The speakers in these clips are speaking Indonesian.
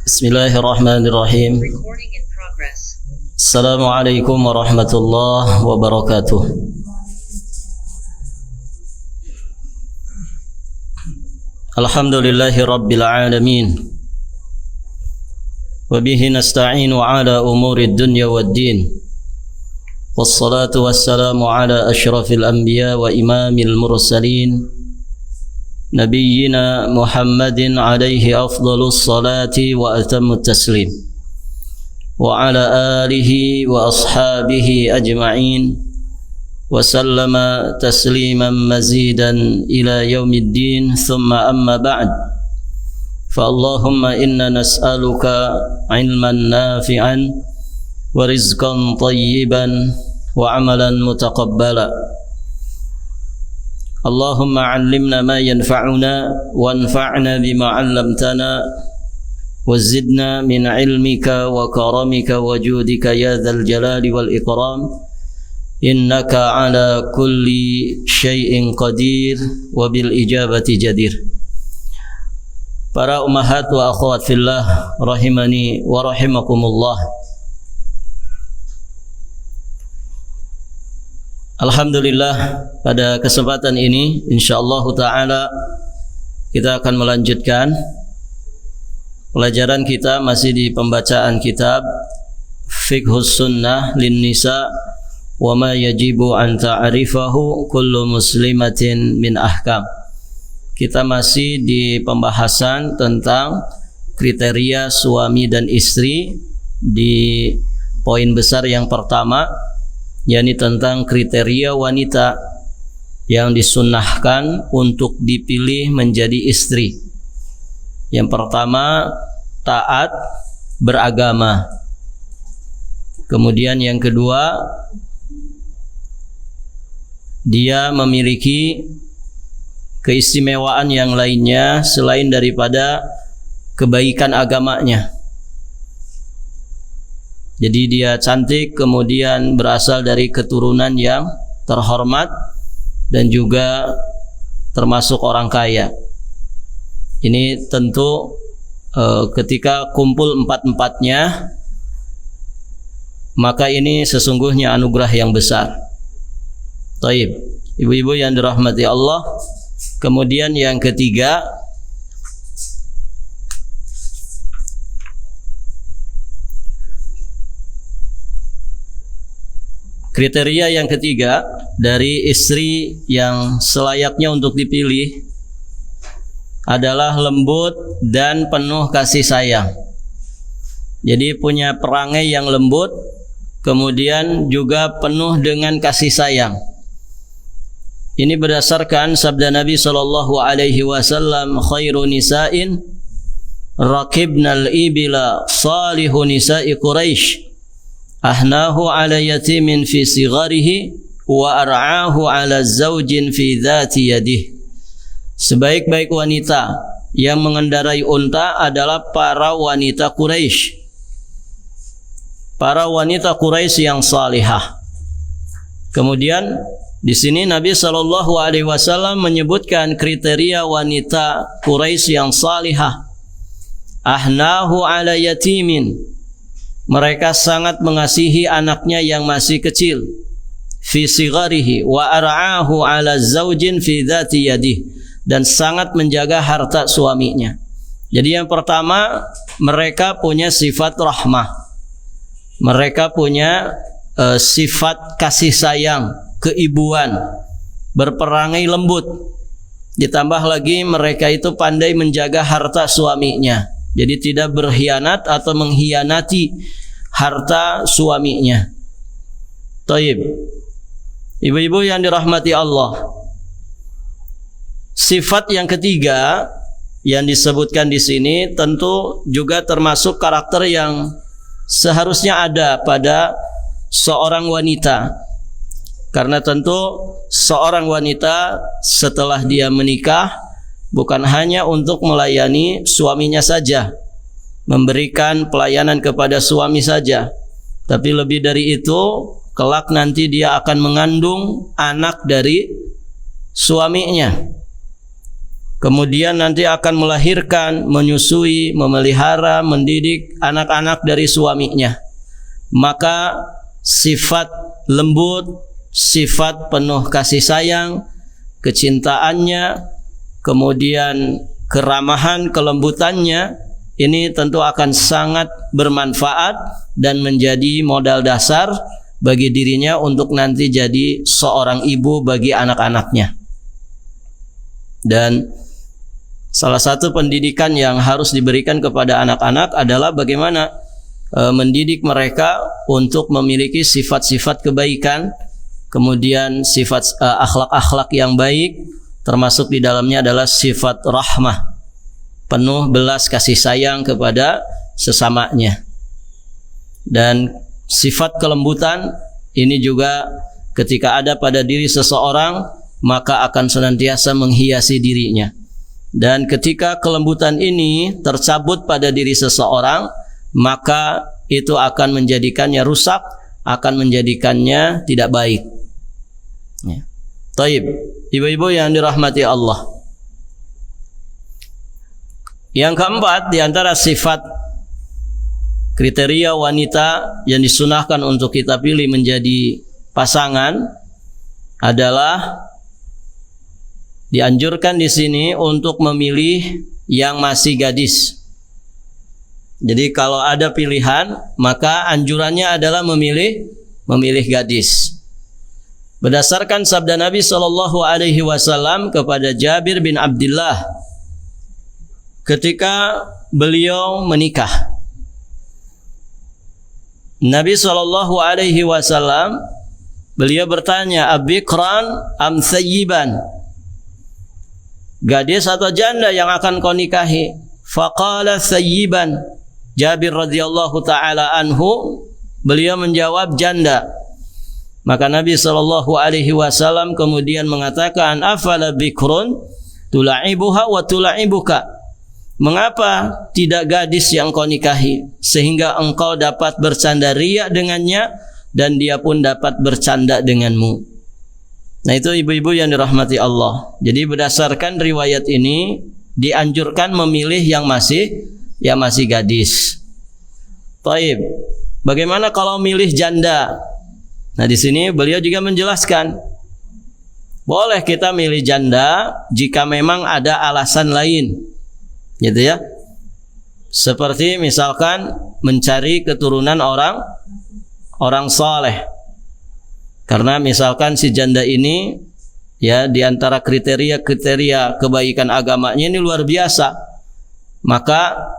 Bismillahirrahmanirrahim. Assalamualaikum warahmatullahi wabarakatuh. Alhamdulillahi rabbil alamin. Wabihi nasta'inu ala umuri dunya waddin. Wassalatu wassalamu ala ashrafil anbiya wa imamil mursalin, Nabiyyina Muhammadin alaihi afdalus salati wa atammut taslim, wa ala alihi wa ashabihi ajma'in, wa sallama tasliman mazidan ila yaumiddin. Thumma amma ba'd, fa Allahumma inna nas'aluka ilman nafi'an wa rizqan tayyiban wa amalan mutaqabbala. Allahumma 'allimna ma yanfa'una wanfa'na bima 'allamtana wa zidna min 'ilmika wa karamika wa judika ya dzal jalali wal ikram, innaka 'ala kulli syai'in qadir wa bil ijabati jadir. Para ummahat wa akhwat fillah rahimani wa rahimakumullah. Alhamdulillah, pada kesempatan ini insyaallah ta'ala kita akan melanjutkan pelajaran kita masih di pembacaan kitab Fiqhus Sunnah lin Nisa wa ma yajibu an ta'rifahu kullu muslimatin min ahkam. Kita masih di pembahasan tentang kriteria suami dan istri di poin besar yang pertama, yakni tentang kriteria wanita yang disunnahkan untuk dipilih menjadi istri. Yang pertama, taat beragama. Kemudian yang kedua, dia memiliki keistimewaan yang lainnya selain daripada kebaikan agamanya. Jadi dia cantik, kemudian berasal dari keturunan yang terhormat dan juga termasuk orang kaya. Ini tentu ketika kumpul empat-empatnya, maka ini sesungguhnya anugerah yang besar. Taib, ibu-ibu yang dirahmati Allah. Kemudian yang ketiga, kriteria yang ketiga dari istri yang selayaknya untuk dipilih adalah lembut dan penuh kasih sayang. Jadi punya perangai yang lembut, kemudian juga penuh dengan kasih sayang. Ini berdasarkan sabda Nabi sallallahu alaihi wasallam, khairu nisa'in raqibnal ibila salihu nisa'i Quraisy, ahnahu ala yatimin fi sigharihi wa ar'ahu ala zawjin fi dhati yadih. Sebaik-baik wanita yang mengendarai unta adalah para wanita Quraisy, para wanita Quraisy yang salihah. Kemudian di sini Nabi sallallahu alaihi wasallam menyebutkan kriteria wanita Quraisy yang salihah. Ahnahu ala yatimin, mereka sangat mengasihi anaknya yang masih kecil. Fi sigharihi wa ar'ahu ala zaujin fi dhati yadih, dan sangat menjaga harta suaminya. Jadi yang pertama, mereka punya sifat rahmah. Mereka punya sifat kasih sayang, keibuan, berperangai lembut. Ditambah lagi mereka itu pandai menjaga harta suaminya. Jadi tidak berkhianat atau mengkhianati harta suaminya. Taib, ibu-ibu yang dirahmati Allah, sifat yang ketiga yang disebutkan di sini tentu juga termasuk karakter yang seharusnya ada pada seorang wanita. Karena tentu seorang wanita setelah dia menikah bukan hanya untuk melayani suaminya saja, memberikan pelayanan kepada suami saja, tapi lebih dari itu, kelak nanti dia akan mengandung anak dari suaminya. kemudian nanti akan melahirkan, menyusui, memelihara, mendidik anak-anak dari suaminya. Maka sifat lembut, sifat penuh kasih sayang, kecintaannya, kemudian keramahan, kelembutannya, ini tentu akan sangat bermanfaat dan menjadi modal dasar bagi dirinya untuk nanti jadi seorang ibu bagi anak-anaknya. Dan salah satu pendidikan yang harus diberikan kepada anak-anak adalah bagaimana mendidik mereka untuk memiliki sifat-sifat kebaikan, kemudian sifat akhlak-akhlak yang baik, termasuk di dalamnya adalah sifat rahmah, penuh belas kasih sayang kepada sesamanya. Dan sifat kelembutan ini juga ketika ada pada diri seseorang, maka akan senantiasa menghiasi dirinya. Dan ketika kelembutan ini tercabut pada diri seseorang, maka itu akan menjadikannya rusak, akan menjadikannya tidak baik. Ya. Taib, ibu-ibu yang dirahmati Allah. Yang keempat, di antara sifat kriteria wanita yang disunahkan untuk kita pilih menjadi pasangan adalah dianjurkan di sini untuk memilih yang masih gadis. Jadi kalau ada pilihan, maka anjurannya adalah memilih gadis. Berdasarkan sabda Nabi SAW kepada Jabir bin Abdullah ketika beliau menikah, Nabi SAW beliau bertanya, abikran am thayyiban, gadis atau janda yang akan kau nikahi? Faqala thayyiban. Jabir radhiyallahu taala anhu beliau menjawab janda. Maka Nabi SAW kemudian mengatakan, afala bikrun tula'ibuha wa tula'ibuka, mengapa tidak gadis yang kau nikahi sehingga engkau dapat bercanda riya dengannya dan dia pun dapat bercanda denganmu. Nah, itu ibu-ibu yang dirahmati Allah. Jadi berdasarkan riwayat ini dianjurkan memilih yang masih gadis. Taib. Bagaimana kalau milih janda? Nah, di sini beliau juga menjelaskan, boleh kita milih janda jika memang ada alasan lain, gitu ya. Seperti misalkan mencari keturunan orang saleh. Karena misalkan si janda ini ya di antara kriteria kebaikan agamanya ini luar biasa, maka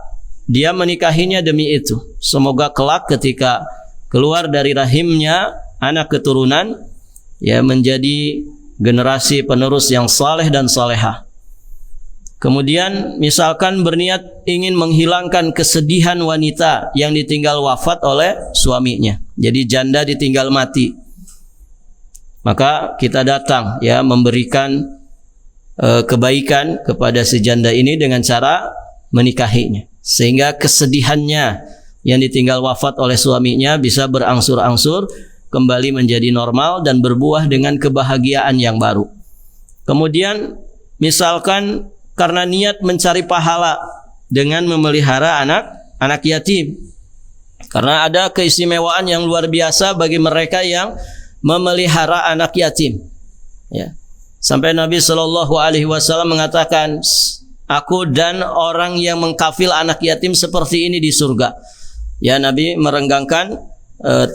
dia menikahinya demi itu. Semoga kelak ketika keluar dari rahimnya anak keturunan ya menjadi generasi penerus yang saleh dan salehah. Kemudian misalkan berniat ingin menghilangkan kesedihan wanita yang ditinggal wafat oleh suaminya. Jadi janda ditinggal mati. Maka kita datang ya memberikan kebaikan kepada si janda ini dengan cara menikahinya, sehingga kesedihannya yang ditinggal wafat oleh suaminya bisa berangsur-angsur kembali menjadi normal dan berbuah dengan kebahagiaan yang baru. Kemudian misalkan karena niat mencari pahala dengan memelihara anak yatim, karena ada keistimewaan yang luar biasa bagi mereka yang memelihara anak yatim ya. Sampai Nabi SAW mengatakan, aku dan orang yang mengkafil anak yatim seperti ini di surga. Ya, Nabi merenggangkan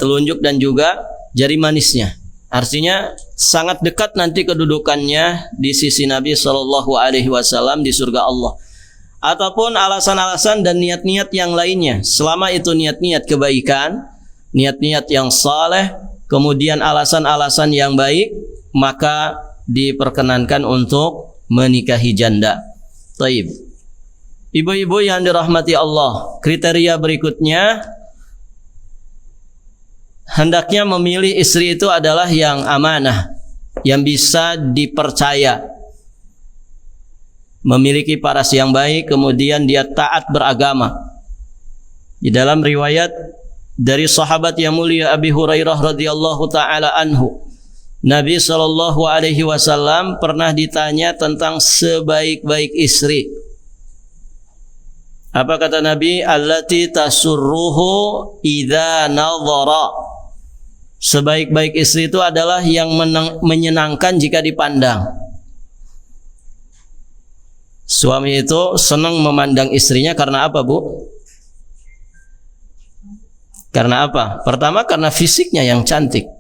telunjuk dan juga jari manisnya. Artinya sangat dekat nanti kedudukannya di sisi Nabi SAW di surga Allah. Ataupun alasan-alasan dan niat-niat yang lainnya, selama itu niat-niat kebaikan, niat-niat yang saleh, kemudian alasan-alasan yang baik, maka diperkenankan untuk menikahi janda. Taib. Ibu-ibu yang dirahmati Allah, kriteria berikutnya, hendaknya memilih istri itu adalah yang amanah, yang bisa dipercaya, memiliki paras yang baik, kemudian dia taat beragama. Di dalam riwayat dari sahabat yang mulia Abi Hurairah radhiyallahu taala anhu, Nabi Shallallahu Alaihi Wasallam pernah ditanya tentang sebaik-baik istri. Apa kata Nabi? Allati tasurruhu idza nadhara. Sebaik-baik istri itu adalah yang menyenangkan jika dipandang. Suami itu senang memandang istrinya karena apa, Bu? Karena apa? Pertama karena fisiknya yang cantik.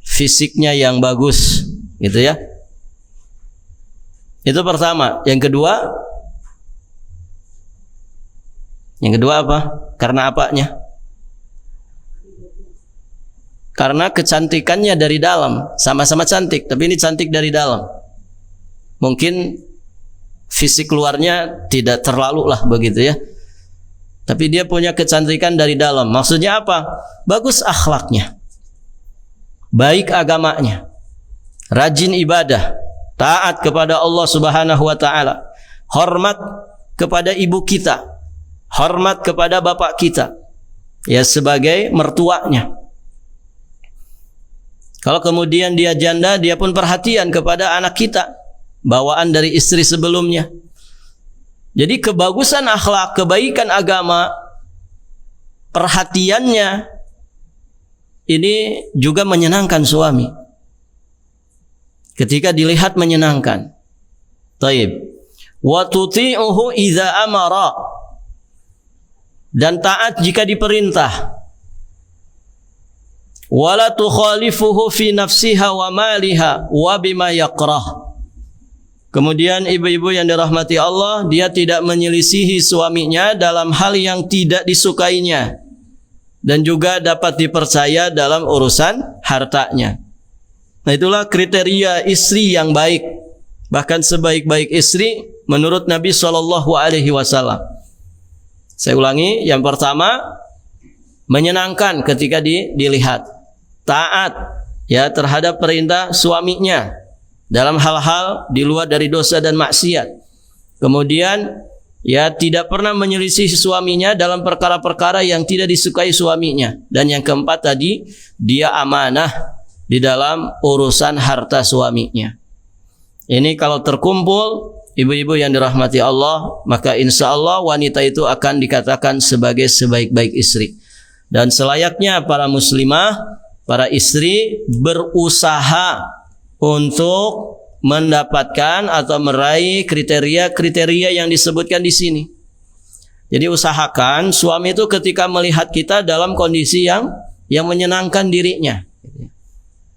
Fisiknya yang bagus, gitu ya. Itu pertama. Yang kedua apa? Karena apanya? Karena kecantikannya dari dalam. Sama-sama cantik, tapi ini cantik dari dalam. Mungkin fisik luarnya tidak terlalu lah begitu ya. Tapi dia punya kecantikan dari dalam. Maksudnya apa? Bagus akhlaknya. Baik agamanya, rajin ibadah, taat kepada Allah Subhanahu wa taala, hormat kepada ibu kita, hormat kepada bapak kita, ya sebagai mertuanya. Kalau kemudian dia janda, dia pun perhatian kepada anak kita, bawaan dari istri sebelumnya. Jadi kebagusan akhlak, kebaikan agama, perhatiannya ini juga menyenangkan suami. Ketika dilihat menyenangkan. Taib. Wa tuti'uhu idza amara. Dan taat jika diperintah. Wala tukhalifuhu fi nafsiha wa maliha wa bima yakrah. Kemudian ibu-ibu yang dirahmati Allah, dia tidak menyelisihi suaminya dalam hal yang tidak disukainya. Dan juga dapat dipercaya dalam urusan hartanya. Nah, itulah kriteria istri yang baik. Bahkan sebaik-baik istri menurut Nabi Shallallahu Alaihi Wasallam. Saya ulangi, yang pertama menyenangkan ketika dilihat, taat ya terhadap perintah suaminya dalam hal-hal di luar dari dosa dan maksiat. Kemudian ya tidak pernah menyelisih suaminya dalam perkara-perkara yang tidak disukai suaminya. Dan yang keempat tadi, dia amanah di dalam urusan harta suaminya. Ini kalau terkumpul ibu-ibu yang dirahmati Allah, maka insya Allah wanita itu akan dikatakan sebagai sebaik-baik istri. Dan selayaknya para muslimah, para istri berusaha untuk mendapatkan atau meraih kriteria-kriteria yang disebutkan di sini. Jadi usahakan suami itu ketika melihat kita dalam kondisi yang menyenangkan dirinya.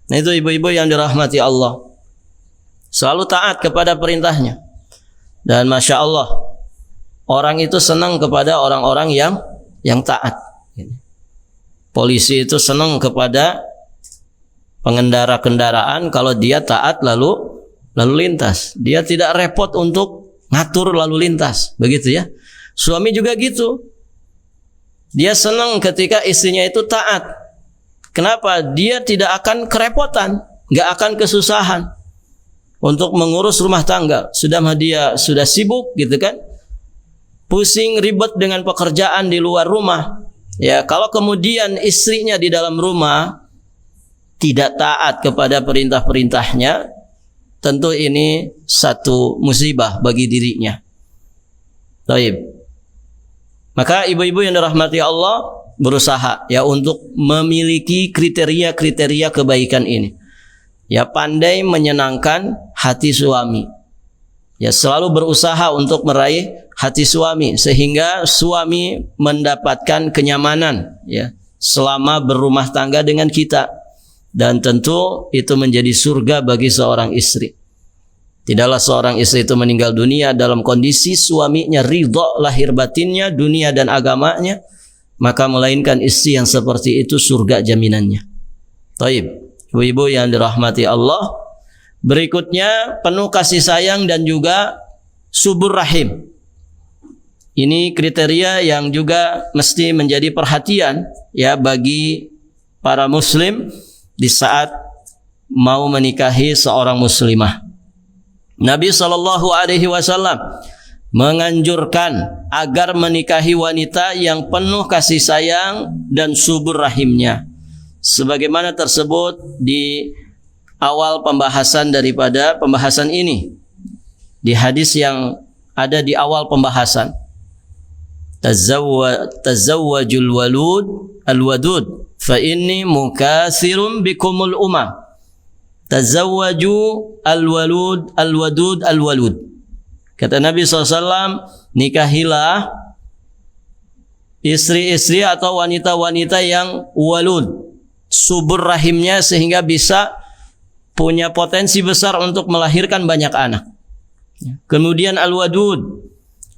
Nah, itu ibu-ibu yang dirahmati Allah. Selalu taat kepada perintahnya. Dan Masya Allah, orang itu senang kepada orang-orang yang taat. Polisi itu senang kepada pengendara kendaraan kalau dia taat lalu lintas. Dia tidak repot untuk ngatur lalu lintas, begitu ya. Suami juga gitu. Dia senang ketika istrinya itu taat. Kenapa? Dia tidak akan kerepotan, nggak akan kesusahan untuk mengurus rumah tangga. Dia sudah sibuk gitu kan, pusing ribet dengan pekerjaan di luar rumah. Ya, kalau kemudian istrinya di dalam rumah tidak taat kepada perintah-perintahnya, tentu ini satu musibah bagi dirinya. Baik. Maka ibu-ibu yang dirahmati Allah berusaha ya untuk memiliki kriteria-kriteria kebaikan ini. Ya, pandai menyenangkan hati suami. Ya, selalu berusaha untuk meraih hati suami sehingga suami mendapatkan kenyamanan ya selama berumah tangga dengan kita. Dan tentu itu menjadi surga bagi seorang istri. Tidaklah seorang istri itu meninggal dunia dalam kondisi suaminya ridha lahir batinnya, dunia dan agamanya, maka melainkan istri yang seperti itu surga jaminannya. Taib, ibu-ibu yang dirahmati Allah, berikutnya penuh kasih sayang dan juga subur rahim. Ini kriteria yang juga mesti menjadi perhatian ya bagi para muslim di saat mau menikahi seorang muslimah. Nabi Shallallahu Alaihi Wasallam menganjurkan agar menikahi wanita yang penuh kasih sayang dan subur rahimnya. sebagaimana tersebut di awal pembahasan daripada pembahasan ini, di hadis yang ada di awal pembahasan. Tazawwajul alwadud fa inni mukatsirun bikumul umam. Tazawwaju alwadud. Kata Nabi SAW, nikahilah istri-istri atau wanita-wanita yang walud, subur rahimnya sehingga bisa punya potensi besar untuk melahirkan banyak anak. Kemudian al-wadud,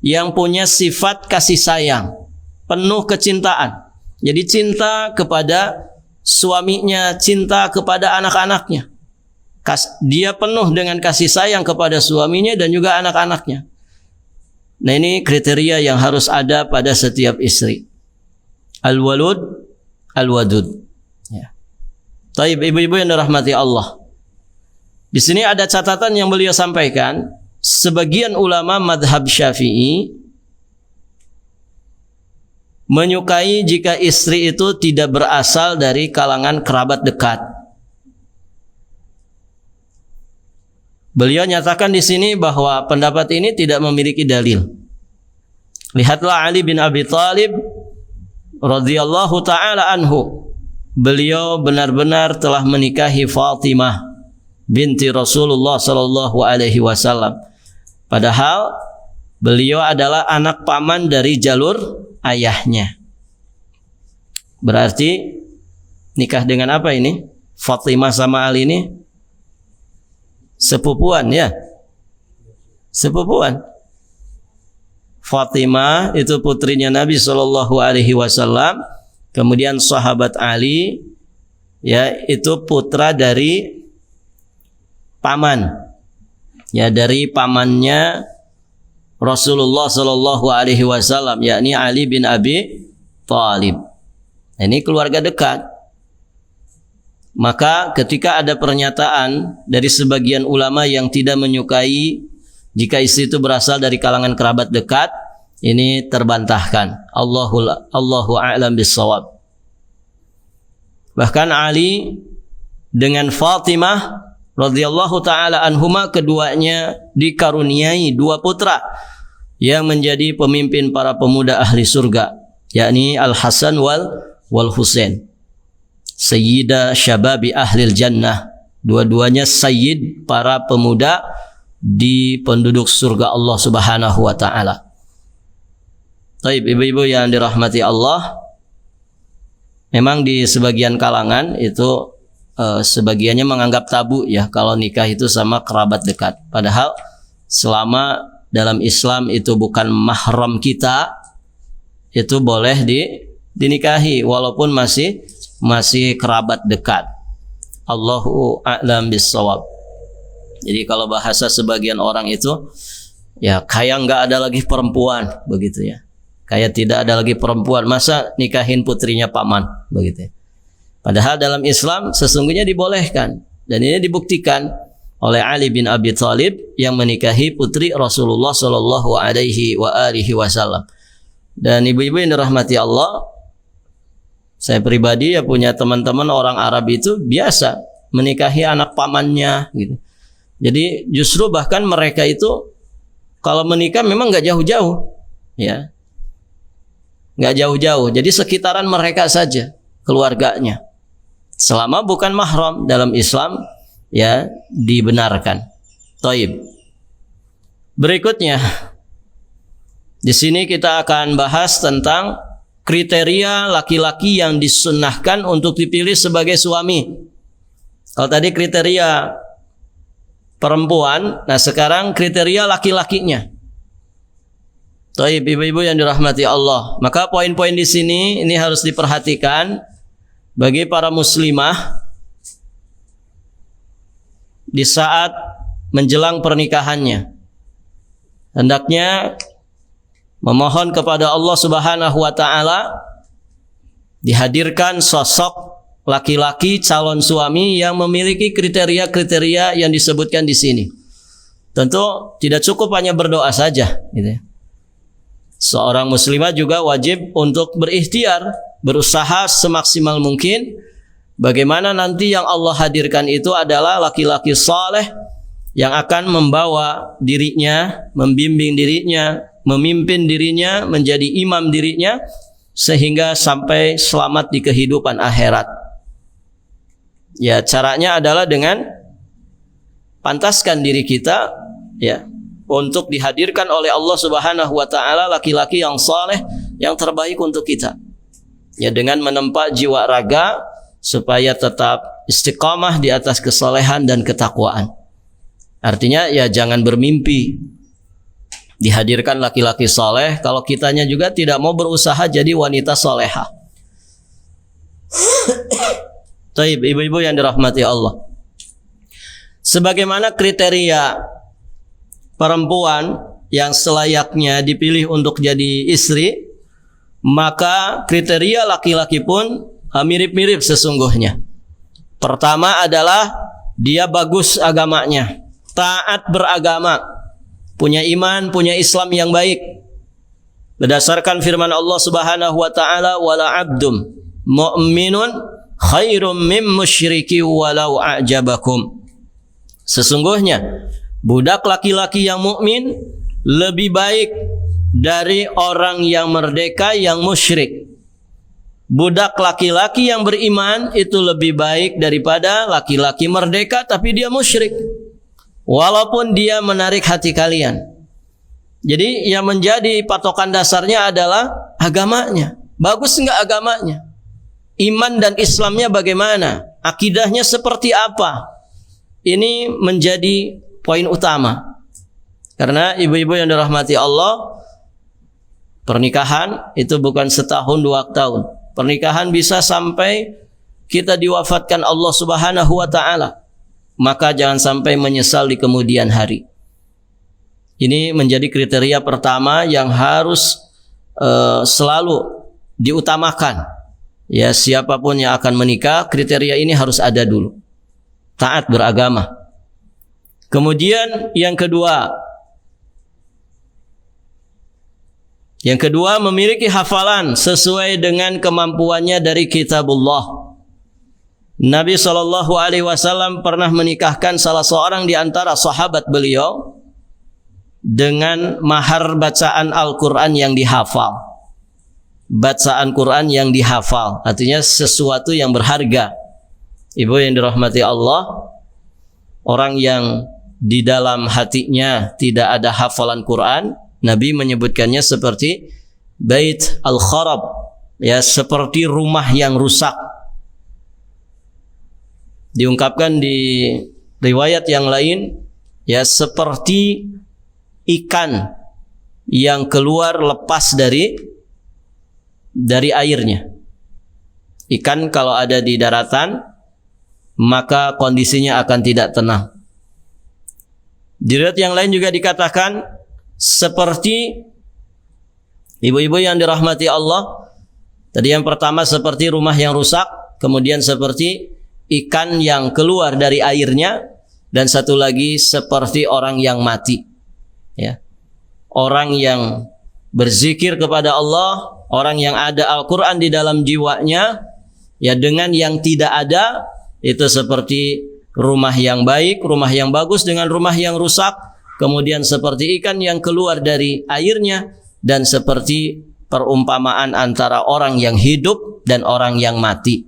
yang punya sifat kasih sayang, penuh kecintaan. Jadi cinta kepada suaminya, cinta kepada anak-anaknya. Dia penuh dengan kasih sayang kepada suaminya dan juga anak-anaknya. Nah, ini kriteria yang harus ada pada setiap istri. Al-walud, al-wadud. Ya. Taib, ibu-ibu yang dirahmati Allah. Di sini ada catatan yang beliau sampaikan. Sebagian ulama madhab Syafi'i menyukai jika istri itu tidak berasal dari kalangan kerabat dekat. Beliau nyatakan di sini bahwa pendapat ini tidak memiliki dalil. Lihatlah Ali bin Abi Thalib radhiyallahu taala anhu. Beliau benar-benar telah menikahi Fatimah binti Rasulullah sallallahu alaihi wasallam. Padahal beliau adalah anak paman dari jalur ayahnya. Berarti nikah dengan apa ini? Fatimah sama Ali ini sepupuan, ya. Sepupuan. Fatimah itu putrinya Nabi sallallahu alaihi wasallam, kemudian sahabat Ali, ya, itu putra dari paman, ya, dari pamannya Rasulullah sallallahu alaihi wasallam, yakni Ali bin Abi Thalib. Ini keluarga dekat. Maka ketika ada pernyataan dari sebagian ulama yang tidak menyukai jika istri itu berasal dari kalangan kerabat dekat, ini terbantahkan. Allahu a'lam bissawab. Bahkan Ali dengan Fatimah radhiyallahu taala anhuma, keduanya dikaruniai dua putra yang menjadi pemimpin para pemuda ahli surga, yakni Al-Hasan wal Husain. Sayyida syababi ahlil jannah. Dua-duanya sayyid para pemuda di penduduk surga Allah subhanahu wa ta'ala. Taib, ibu-ibu yang dirahmati Allah, memang di sebagian kalangan itu sebagiannya menganggap tabu, ya, kalau nikah itu sama kerabat dekat. Padahal selama dalam Islam itu bukan mahram kita, itu boleh dinikahi walaupun masih kerabat dekat. Allahu a'lam bissawab. Jadi kalau bahasa sebagian orang itu, ya, kayak nggak ada lagi perempuan, begitu ya. Kayak tidak ada lagi perempuan, masa nikahin putrinya paman, begitu ya. Padahal dalam Islam sesungguhnya dibolehkan, dan ini dibuktikan oleh Ali bin Abi Thalib yang menikahi putri Rasulullah sallallahu alaihi wasallam. Dan ibu-ibu yang dirahmati Allah, saya pribadi ya punya teman-teman orang Arab itu biasa menikahi anak pamannya, gitu. Jadi justru bahkan mereka itu kalau menikah memang nggak jauh-jauh, ya, nggak jauh-jauh. Jadi sekitaran mereka saja keluarganya, selama bukan mahram dalam Islam, ya, dibenarkan. Taib. Berikutnya, di sini kita akan bahas tentang kriteria laki-laki yang disunnahkan untuk dipilih sebagai suami. Kalau tadi kriteria perempuan, nah sekarang kriteria laki-lakinya. Taib, ibu-ibu yang dirahmati Allah. Maka poin-poin di sini ini harus diperhatikan bagi para muslimah di saat menjelang pernikahannya. Hendaknya memohon kepada Allah Subhanahu wa taala dihadirkan sosok laki-laki calon suami yang memiliki kriteria-kriteria yang disebutkan di sini. Tentu tidak cukup hanya berdoa saja, gitu ya. Seorang muslimah juga wajib untuk berikhtiar, berusaha semaksimal mungkin Bagaimana nanti yang Allah hadirkan itu adalah laki-laki saleh yang akan membawa dirinya, membimbing dirinya, memimpin dirinya, menjadi imam dirinya, sehingga sampai selamat di kehidupan akhirat. Ya, caranya adalah dengan pantaskan diri kita, ya, untuk dihadirkan oleh Allah Subhanahu wa taala laki-laki yang saleh yang terbaik untuk kita. Ya, dengan menempa jiwa raga supaya tetap istiqamah di atas kesalehan dan ketakwaan. Artinya ya jangan bermimpi dihadirkan laki-laki saleh kalau kitanya juga tidak mau berusaha jadi wanita salehah. Taib, ibu-ibu yang dirahmati Allah. Sebagaimana kriteria perempuan yang selayaknya dipilih untuk jadi istri, maka kriteria laki-laki pun mirip-mirip sesungguhnya. Pertama adalah dia bagus agamanya, taat beragama, punya iman, punya Islam yang baik. Berdasarkan firman Allah Subhanahu wa taala, "Wala 'abdum mu'minun khairum mim musyriki walau a'jabakum." Sesungguhnya budak laki-laki yang mukmin lebih baik dari orang yang merdeka yang musyrik. Budak laki-laki yang beriman itu lebih baik daripada laki-laki merdeka tapi dia musyrik, walaupun dia menarik hati kalian. Jadi yang menjadi patokan dasarnya adalah agamanya. Bagus enggak agamanya? Iman dan Islamnya bagaimana? Akidahnya seperti apa? Ini menjadi poin utama. Karena ibu-ibu yang dirahmati Allah, pernikahan itu bukan setahun 2 tahun. Pernikahan bisa sampai kita diwafatkan Allah Subhanahu wa taala. Maka jangan sampai menyesal di kemudian hari. Ini menjadi kriteria pertama yang harus selalu diutamakan. Ya, siapapun yang akan menikah, kriteria ini harus ada dulu. Taat beragama. Kemudian yang kedua, memiliki hafalan sesuai dengan kemampuannya dari kitabullah. Nabi SAW pernah menikahkan salah seorang di antara sahabat beliau dengan mahar bacaan Al-Quran yang dihafal. Bacaan Quran yang dihafal, artinya sesuatu yang berharga. Ibu yang dirahmati Allah, orang yang di dalam hatinya tidak ada hafalan Quran, Nabi menyebutkannya seperti bait al-kharab, ya, seperti rumah yang rusak. Diungkapkan di riwayat yang lain, ya, seperti ikan yang keluar lepas dari airnya. Ikan kalau ada di daratan, maka kondisinya akan tidak tenang. Di riwayat yang lain juga dikatakan seperti, ibu-ibu yang dirahmati Allah, tadi yang pertama seperti rumah yang rusak, kemudian seperti ikan yang keluar dari airnya, dan satu lagi seperti orang yang mati, ya. Orang yang berzikir kepada Allah, orang yang ada Al-Quran di dalam jiwanya, ya, dengan yang tidak ada, itu seperti rumah yang baik, rumah yang bagus dengan rumah yang rusak. Kemudian seperti ikan yang keluar dari airnya, dan seperti perumpamaan antara orang yang hidup dan orang yang mati.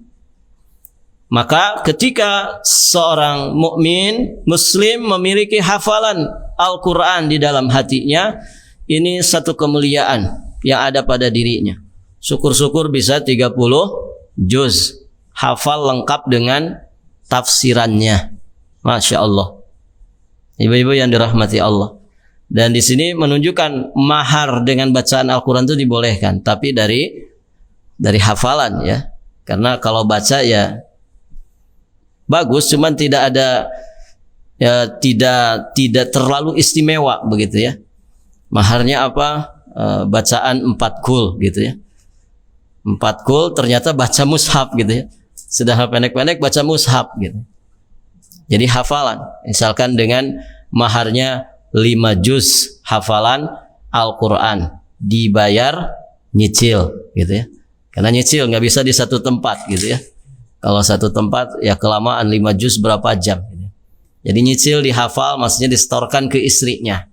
Maka ketika seorang mukmin muslim memiliki hafalan Al-Quran di dalam hatinya, ini satu kemuliaan yang ada pada dirinya. Syukur-syukur bisa 30 juz, hafal lengkap dengan tafsirannya. Masya Allah. Ibu-ibu yang dirahmati Allah. Dan di sini menunjukkan mahar dengan bacaan Al-Quran itu dibolehkan, tapi dari hafalan, ya. Karena kalau baca ya bagus, cuman tidak ada, ya, tidak terlalu istimewa begitu, ya. Maharnya apa? Bacaan 4 kul gitu, ya. 4 kul ternyata baca mushaf gitu, ya. Sudah pendek-pendek baca mushaf gitu. Jadi hafalan, misalkan dengan maharnya 5 juz hafalan Al-Quran, dibayar nyicil gitu, ya. Karena nyicil nggak bisa di satu tempat gitu, ya. Kalau satu tempat ya kelamaan 5 juz berapa jam. Jadi nyicil dihafal, maksudnya disetorkan ke istrinya.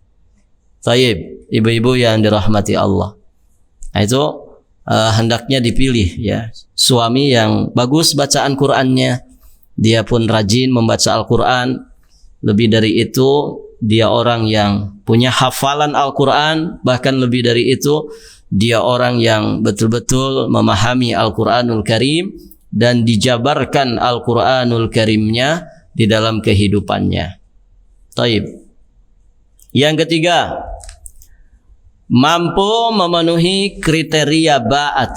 Taib, ibu-ibu yang dirahmati Allah. Nah itu hendaknya dipilih ya suami yang bagus bacaan Qur'annya, dia pun rajin membaca Al-Quran. Lebih dari itu dia orang yang punya hafalan Al-Quran, bahkan lebih dari itu dia orang yang betul-betul memahami Al-Quranul Karim dan dijabarkan Al-Quranul Karimnya di dalam kehidupannya. Taib. Yang ketiga, mampu memenuhi kriteria ba'at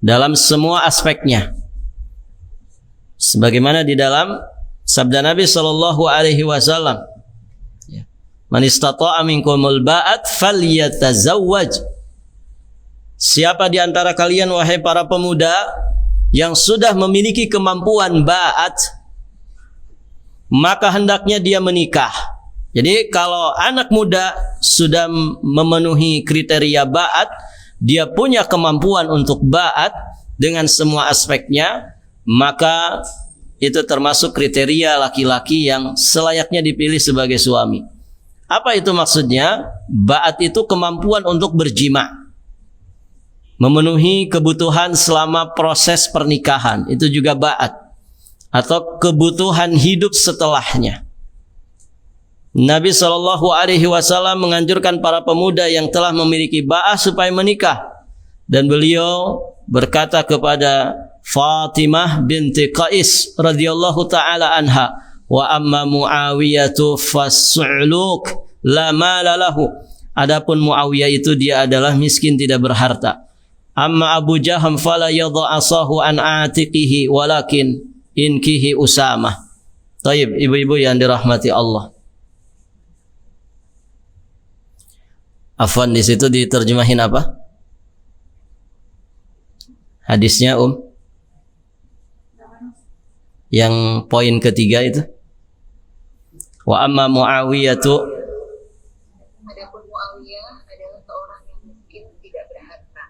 dalam semua aspeknya. Sebagaimana di dalam sabda Nabi sallallahu alaihi wasallam, man istata'a minkumul ba'at falyatazawwaj. Siapa di antara kalian wahai para pemuda yang sudah memiliki kemampuan ba'at, maka hendaknya dia menikah. Jadi kalau anak muda sudah memenuhi kriteria ba'at, dia punya kemampuan untuk ba'at dengan semua aspeknya, maka itu termasuk kriteria laki-laki yang selayaknya dipilih sebagai suami. Apa itu maksudnya? Ba'at itu kemampuan untuk berjima, memenuhi kebutuhan selama proses pernikahan, itu juga ba'at, atau kebutuhan hidup setelahnya. Nabi SAW menganjurkan para pemuda yang telah memiliki ba'ah supaya menikah, dan beliau berkata kepada Fatimah binti Qais radhiyallahu taala anha, wa amma Muawiyatu fas-su'luk la mala lahu. Adapun Muawiyah itu dia adalah miskin, tidak berharta. Amma Abu Jaham fala yadha'asahu an atiqihi walakin inkihi Usamah. Taib, ibu-ibu yang dirahmati Allah. Afwan, di situ diterjemahin apa? Hadisnya yang poin ketiga itu. Wa amma Muawiyatu, adapun Muawiyah adalah seorang yang miskin tidak berharta.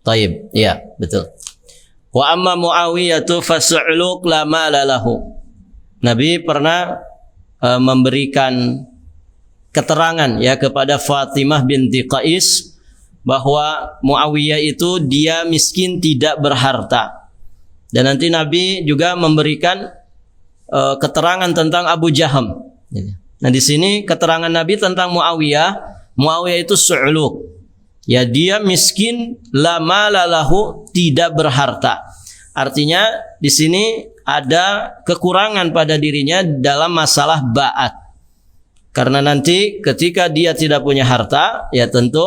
Taib, iya, betul. Wa amma Muawiyatu fasu'luq la mala lahu. Nabi pernah memberikan keterangan ya kepada Fatimah binti Qais bahwa Muawiyah itu dia miskin tidak berharta. Dan nanti Nabi juga memberikan keterangan tentang Abu Jaham. Nah di sini keterangan Nabi tentang Muawiyah, Muawiyah itu su'luq. Ya dia miskin la mala lahu, tidak berharta. Artinya di sini ada kekurangan pada dirinya dalam masalah ba'at. Karena nanti ketika dia tidak punya harta, ya tentu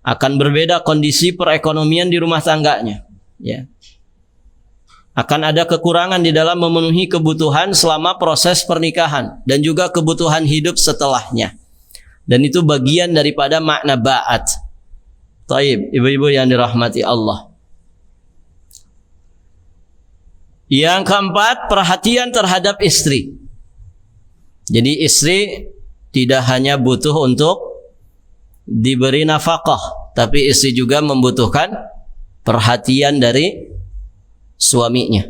akan berbeda kondisi perekonomian di rumah tangganya. Ya. Akan ada kekurangan di dalam memenuhi kebutuhan selama proses pernikahan dan juga kebutuhan hidup setelahnya. Dan itu bagian daripada makna ba'at. Taib, ibu-ibu yang dirahmati Allah. Yang keempat, perhatian terhadap istri. Jadi istri tidak hanya butuh untuk diberi nafkah, tapi istri juga membutuhkan perhatian dari suaminya.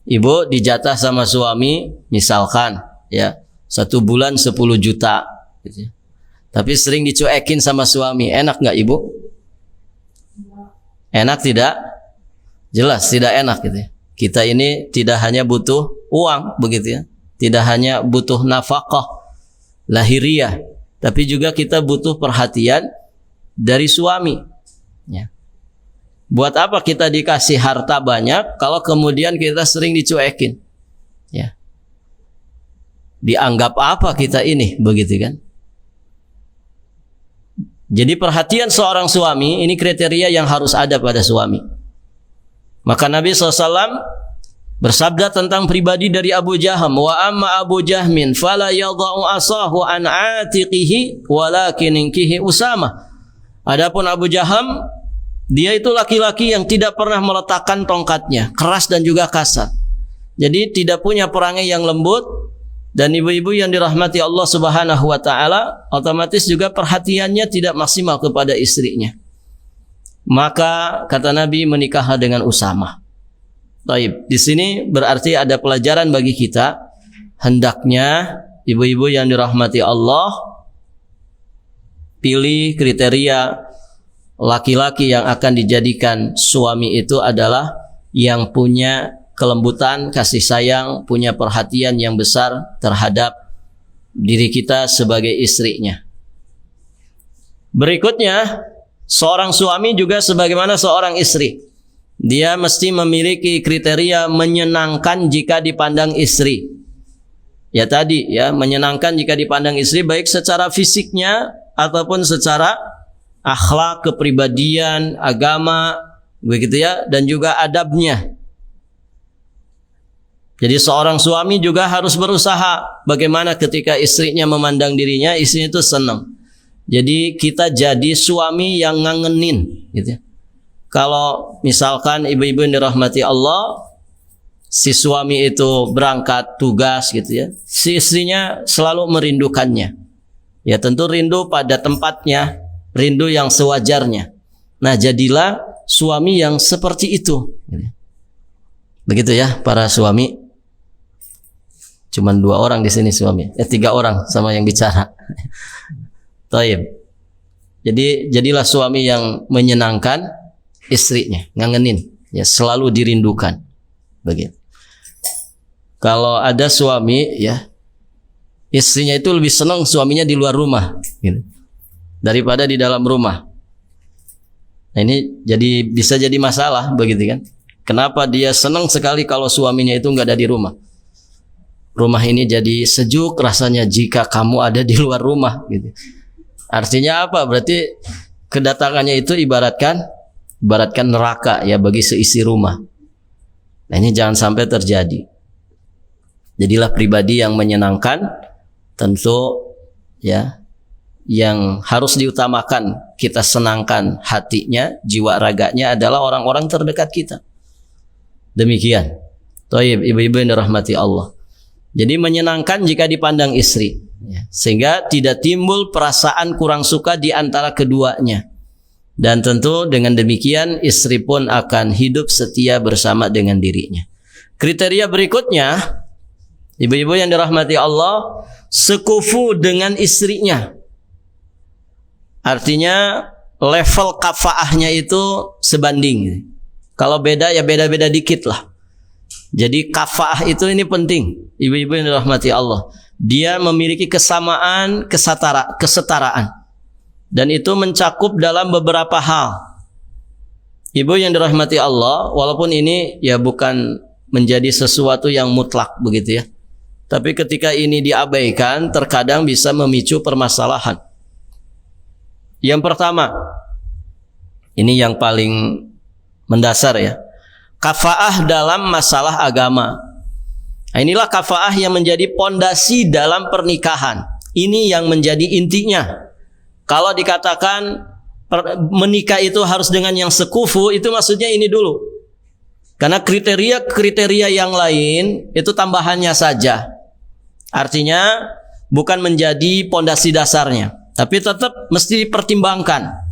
Ibu dijatah sama suami misalkan ya 1 bulan 10 juta gitu. Tapi sering dicuekin sama suami. Enak nggak ibu? Enak tidak? Jelas tidak enak gitu ya. Kita ini tidak hanya butuh uang begitu ya. Tidak hanya butuh nafkah lahiriah, tapi juga kita butuh perhatian dari suami. Ya. Buat apa kita dikasih harta banyak kalau kemudian kita sering dicuekin? Ya. Dianggap apa kita ini, begitu kan? Jadi perhatian seorang suami ini kriteria yang harus ada pada suami. Maka Nabi SAW bersabda tentang pribadi dari Abu Jaham, wa amma Abu Jahmin fala yadha'u asahu an atiqihi walakin inkihi Usamah. Adapun Abu Jaham, dia itu laki-laki yang tidak pernah meletakkan tongkatnya, keras dan juga kasar. Jadi tidak punya perangai yang lembut. Dan ibu-ibu yang dirahmati Allah Subhanahu wa taala, otomatis juga perhatiannya tidak maksimal kepada istrinya. maka kata Nabi menikahlah dengan Usamah. Baik, di sini berarti ada pelajaran bagi kita, hendaknya ibu-ibu yang dirahmati Allah pilih kriteria laki-laki yang akan dijadikan suami itu adalah yang punya kelembutan, kasih sayang, punya perhatian yang besar terhadap diri kita sebagai istrinya. Berikutnya, seorang suami juga sebagaimana seorang istri. Dia mesti memiliki kriteria menyenangkan jika dipandang istri. Ya tadi ya, menyenangkan jika dipandang istri baik secara fisiknya ataupun secara akhlak, kepribadian, agama, begitu ya, dan juga adabnya. Jadi seorang suami juga harus berusaha bagaimana ketika istrinya memandang dirinya, istrinya itu senang. Jadi kita jadi suami yang ngangenin, gitu ya. Kalau misalkan ibu-ibu yang dirahmati Allah, si suami itu berangkat tugas gitu ya, si istrinya selalu merindukannya. Ya tentu rindu pada tempatnya, rindu yang sewajarnya. Nah jadilah suami yang seperti itu. Begitu ya para suami. Cuman 2 orang di sini suami, 3 orang sama yang bicara. Taib. Jadi jadilah suami yang menyenangkan istrinya, ngangenin, ya selalu dirindukan. Begitu. Kalau ada suami ya, istrinya itu lebih senang suaminya di luar rumah, gitu, daripada di dalam rumah. Nah ini bisa jadi masalah, begitu kan? Kenapa dia senang sekali kalau suaminya itu nggak ada di rumah? Rumah ini jadi sejuk rasanya jika kamu ada di luar rumah, gitu. Artinya apa? Berarti kedatangannya itu ibaratkan neraka ya bagi seisi rumah. Nah ini jangan sampai terjadi. Jadilah pribadi yang menyenangkan, tentu ya, yang harus diutamakan kita senangkan hatinya, jiwa raganya adalah orang-orang terdekat kita. Demikian. Thayyib, ibu-ibu yang dirahmati Allah. Jadi menyenangkan jika dipandang istri, ya, sehingga tidak timbul perasaan kurang suka di antara keduanya. Dan tentu dengan demikian istri pun akan hidup setia bersama dengan dirinya. Kriteria berikutnya, ibu-ibu yang dirahmati Allah, sekufu dengan istrinya. Artinya level kafaahnya itu sebanding. Kalau beda ya beda-beda dikit lah. Jadi kafaah itu ini penting, ibu-ibu yang dirahmati Allah. Dia memiliki kesamaan, kesetaraan. Dan itu mencakup dalam beberapa hal. Ibu yang dirahmati Allah, walaupun ini ya bukan menjadi sesuatu yang mutlak begitu ya. Tapi ketika ini diabaikan, terkadang bisa memicu permasalahan. Yang pertama, ini yang paling mendasar ya. Kafaah dalam masalah agama. Nah, inilah kafaah yang menjadi pondasi dalam pernikahan. Ini yang menjadi intinya. Kalau dikatakan menikah itu harus dengan yang sekufu, itu maksudnya ini dulu. Karena kriteria yang lain itu tambahannya saja. Artinya bukan menjadi pondasi dasarnya, tapi tetap mesti dipertimbangkan.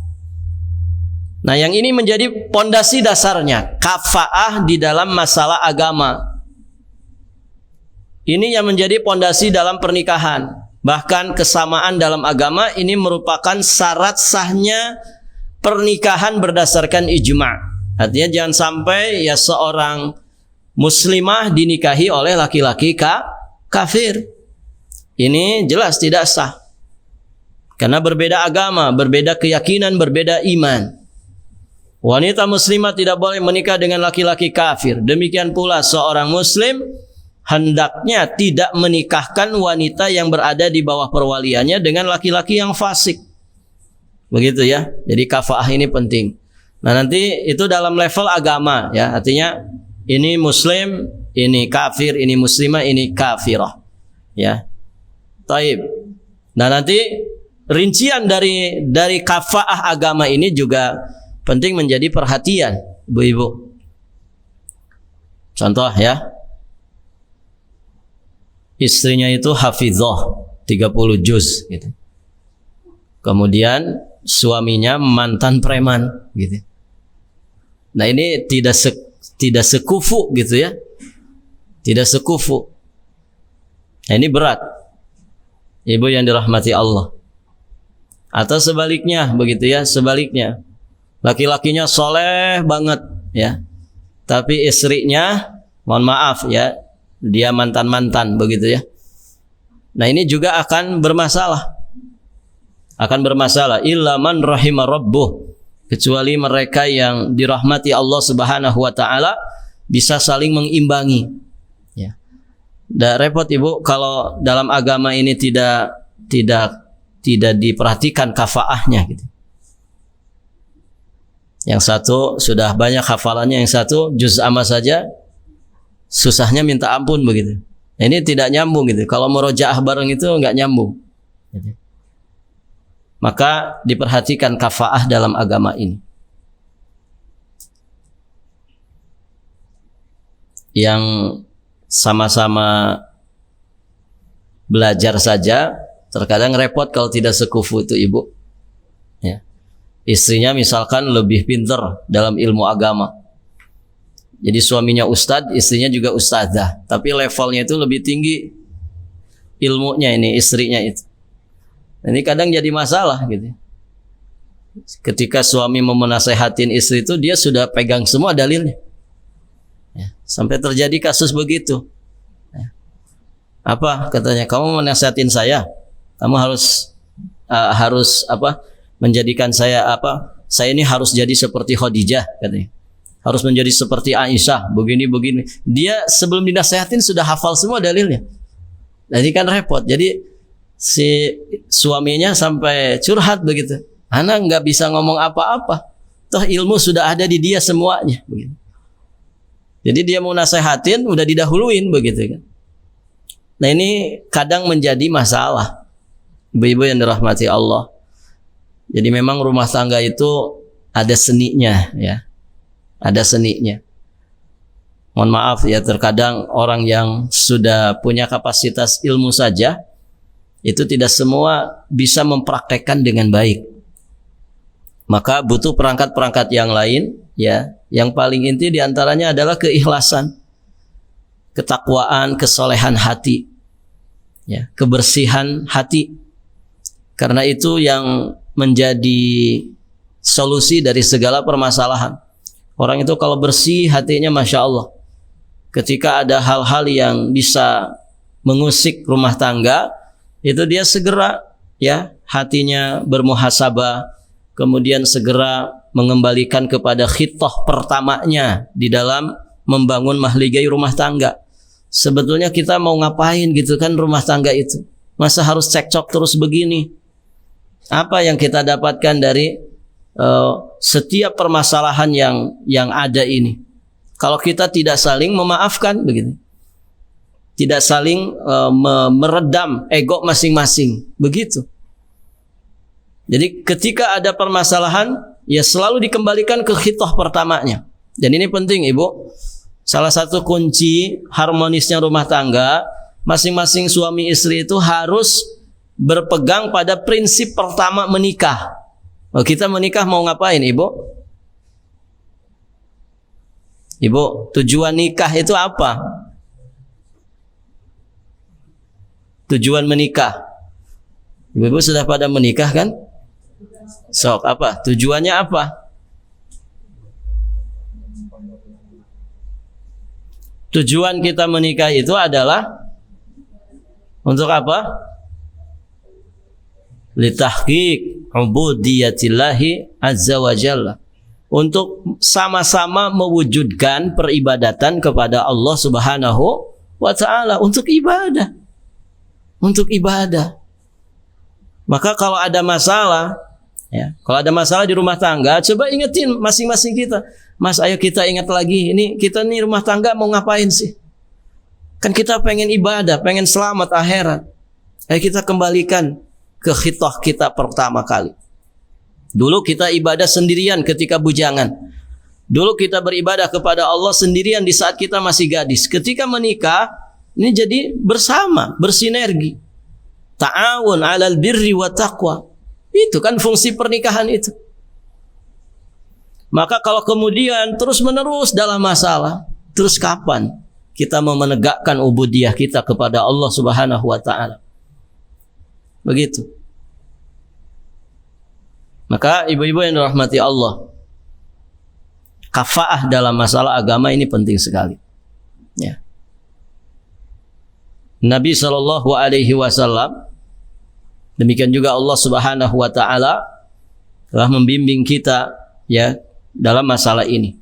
Nah, yang ini menjadi pondasi dasarnya, kafaah di dalam masalah agama. Ini yang menjadi pondasi dalam pernikahan. Bahkan kesamaan dalam agama ini merupakan syarat sahnya pernikahan berdasarkan ijma'. Artinya jangan sampai ya seorang muslimah dinikahi oleh laki-laki kafir. Ini jelas tidak sah. Karena berbeda agama, berbeda keyakinan, berbeda iman. Wanita muslimah tidak boleh menikah dengan laki-laki kafir. Demikian pula seorang muslim hendaknya tidak menikahkan wanita yang berada di bawah perwaliannya dengan laki-laki yang fasik. Begitu ya. Jadi kafaah ini penting. Nah nanti itu dalam level agama ya. Artinya ini muslim, ini kafir, ini muslimah, ini kafirah. Ya. Taib. Nah nanti rincian dari kafaah agama ini juga penting menjadi perhatian ibu-ibu. Contoh ya, istrinya itu hafizah 30 juz gitu. Kemudian suaminya mantan preman gitu. Nah ini tidak sekufu gitu ya. Tidak sekufu. Nah ini berat. Ibu yang dirahmati Allah. Atau sebaliknya begitu ya, sebaliknya. Laki-lakinya soleh banget ya. Tapi istrinya, mohon maaf ya, dia mantan-mantan begitu ya. Nah ini juga akan bermasalah. Akan bermasalah. Illa man rahima rabbuh. Kecuali mereka yang dirahmati Allah Subhanahu wa taala bisa saling mengimbangi. Ya. Dah repot Ibu kalau dalam agama ini tidak diperhatikan kafaahnya gitu. Yang satu sudah banyak hafalannya, yang satu juz amma saja susahnya minta ampun begitu. Nah, ini tidak nyambung gitu. Kalau murojaah bareng itu enggak nyambung. Gitu. Maka diperhatikan kafaah dalam agama ini. Yang sama-sama belajar saja terkadang repot kalau tidak sekufu itu Ibu. Ya. Istrinya misalkan lebih pintar dalam ilmu agama. Jadi suaminya ustadz, istrinya juga ustadzah. Tapi levelnya itu lebih tinggi ilmunya ini, istrinya itu. Ini kadang jadi masalah gitu. Ketika suami mau menasehatin istri itu, dia sudah pegang semua dalilnya. Ya, sampai terjadi kasus begitu. Ya. Apa katanya? Kamu menasehatin saya, kamu harus menjadikan saya Saya ini harus jadi seperti Khadijah katanya. Harus menjadi seperti Aisyah, begini. Dia sebelum dinasehatin sudah hafal semua dalilnya. Nah, ini kan repot. Jadi si suaminya sampai curhat begitu. Ana nggak bisa ngomong apa-apa. Toh ilmu sudah ada di dia semuanya. Begitu. Jadi dia mau nasehatin, udah didahuluin begitu kan. Nah ini kadang menjadi masalah. Ibu-ibu yang dirahmati Allah. Jadi memang rumah tangga itu ada seninya ya. Ada seninya. Mohon maaf ya, terkadang orang yang sudah punya kapasitas ilmu saja itu tidak semua bisa mempraktekkan dengan baik. Maka butuh perangkat-perangkat yang lain ya. Yang paling inti diantaranya adalah keikhlasan, ketakwaan, kesolehan hati ya, kebersihan hati. Karena itu yang menjadi solusi dari segala permasalahan. Orang itu kalau bersih hatinya Masya Allah, ketika ada hal-hal yang bisa mengusik rumah tangga, itu dia segera ya hatinya bermuhasabah, kemudian segera mengembalikan kepada khitoh pertamanya di dalam membangun mahligai rumah tangga. Sebetulnya kita mau ngapain gitu kan rumah tangga itu? Masa harus cekcok terus begini? Apa yang kita dapatkan dari setiap permasalahan yang ada ini? Kalau kita tidak saling memaafkan begitu. Tidak saling meredam ego masing-masing, begitu. Jadi ketika ada permasalahan, ya selalu dikembalikan ke khitoh pertamanya. Dan ini penting Ibu. Salah satu kunci harmonisnya rumah tangga, masing-masing suami istri itu harus berpegang pada prinsip pertama menikah. Kita menikah mau ngapain Ibu? Ibu, tujuan nikah itu apa? Tujuan menikah. Ibu-ibu sudah pada menikah kan? Sok apa? Tujuannya apa? Tujuan kita menikah itu adalah untuk apa? Litahqiq ubudiyatillahi azza wa jalla. Untuk sama-sama mewujudkan peribadatan kepada Allah Subhanahu wa ta'ala, untuk ibadah. Untuk ibadah. Maka kalau ada masalah ya, kalau ada masalah di rumah tangga, coba ingetin masing-masing kita. Mas, ayo kita ingat lagi, ini kita nih rumah tangga mau ngapain sih? Kan kita pengen ibadah, pengen selamat akhirat. Ayo kita kembalikan ke khitoh kita pertama kali. Dulu kita ibadah sendirian ketika bujangan. Dulu kita beribadah kepada Allah sendirian di saat kita masih gadis. Ketika menikah, ini jadi bersama, bersinergi. Ta'awun 'alal birri wa taqwa. Itu kan fungsi pernikahan itu. Maka kalau kemudian terus-menerus dalam masalah, terus kapan kita mau menegakkan ubudiyah kita kepada Allah Subhanahu wa taala? Begitu. Maka ibu-ibu yang dirahmati Allah, kafaah dalam masalah agama ini penting sekali. Ya. Nabi Shallallahu Alaihi Wasallam, demikian juga Allah Subhanahu Wa Taala telah membimbing kita ya dalam masalah ini.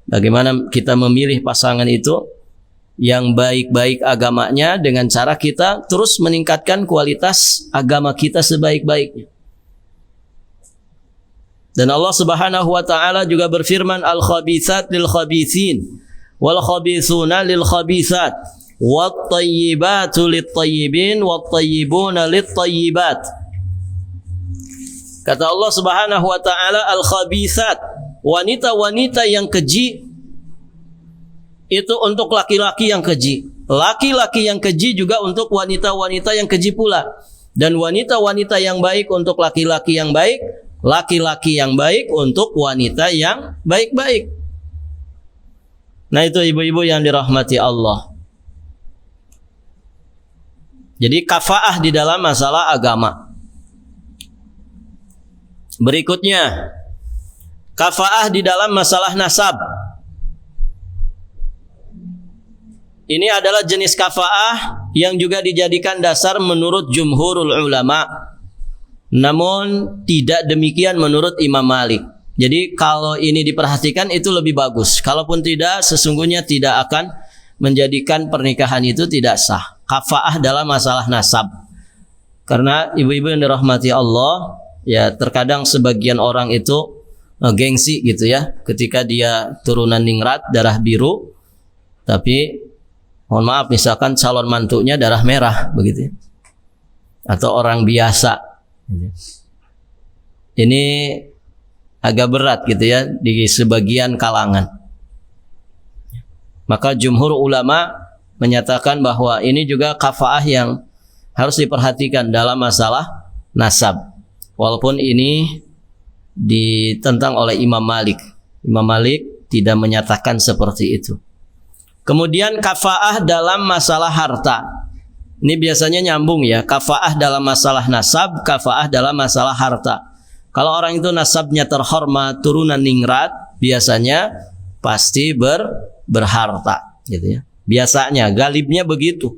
Bagaimana kita memilih pasangan itu yang baik-baik agamanya dengan cara kita terus meningkatkan kualitas agama kita sebaik-baiknya. Dan Allah Subhanahu wa taala juga berfirman, al-khabitsat lil khabitsin wal khabitsuna lil khabitsat wat tayyibatu lit tayyibin wat tayyibuna lit tayyibat. Kata Allah Subhanahu wa taala, al-khabitsat, wanita-wanita yang keji itu untuk laki-laki yang keji. Laki-laki yang keji juga untuk wanita-wanita yang keji pula. Dan wanita-wanita yang baik untuk laki-laki yang baik, laki-laki yang baik untuk wanita yang baik-baik. Nah, itu ibu-ibu yang dirahmati Allah. Jadi kafaah di dalam masalah agama. Berikutnya, kafaah di dalam masalah nasab. Ini adalah jenis kafaah yang juga dijadikan dasar menurut jumhurul ulama. Namun tidak demikian menurut Imam Malik. Jadi kalau ini diperhatikan itu lebih bagus. Kalaupun tidak, sesungguhnya tidak akan menjadikan pernikahan itu tidak sah. Kafaah dalam masalah nasab. Karena ibu-ibu yang dirahmati Allah, ya terkadang sebagian orang itu gengsi gitu ya, ketika dia turunan ningrat darah biru, tapi mohon maaf misalkan calon mantunya darah merah begitu ya. Atau orang biasa. Ini agak berat gitu ya di sebagian kalangan. Maka jumhur ulama menyatakan bahwa ini juga kafaah yang harus diperhatikan dalam masalah nasab. Walaupun ini ditentang oleh Imam Malik. Imam Malik tidak menyatakan seperti itu. Kemudian kafaah dalam masalah harta. Ini biasanya nyambung ya, kafaah dalam masalah nasab, kafaah dalam masalah harta. Kalau orang itu nasabnya terhormat, turunan ningrat, biasanya pasti berharta gitu ya. Biasanya, galibnya begitu.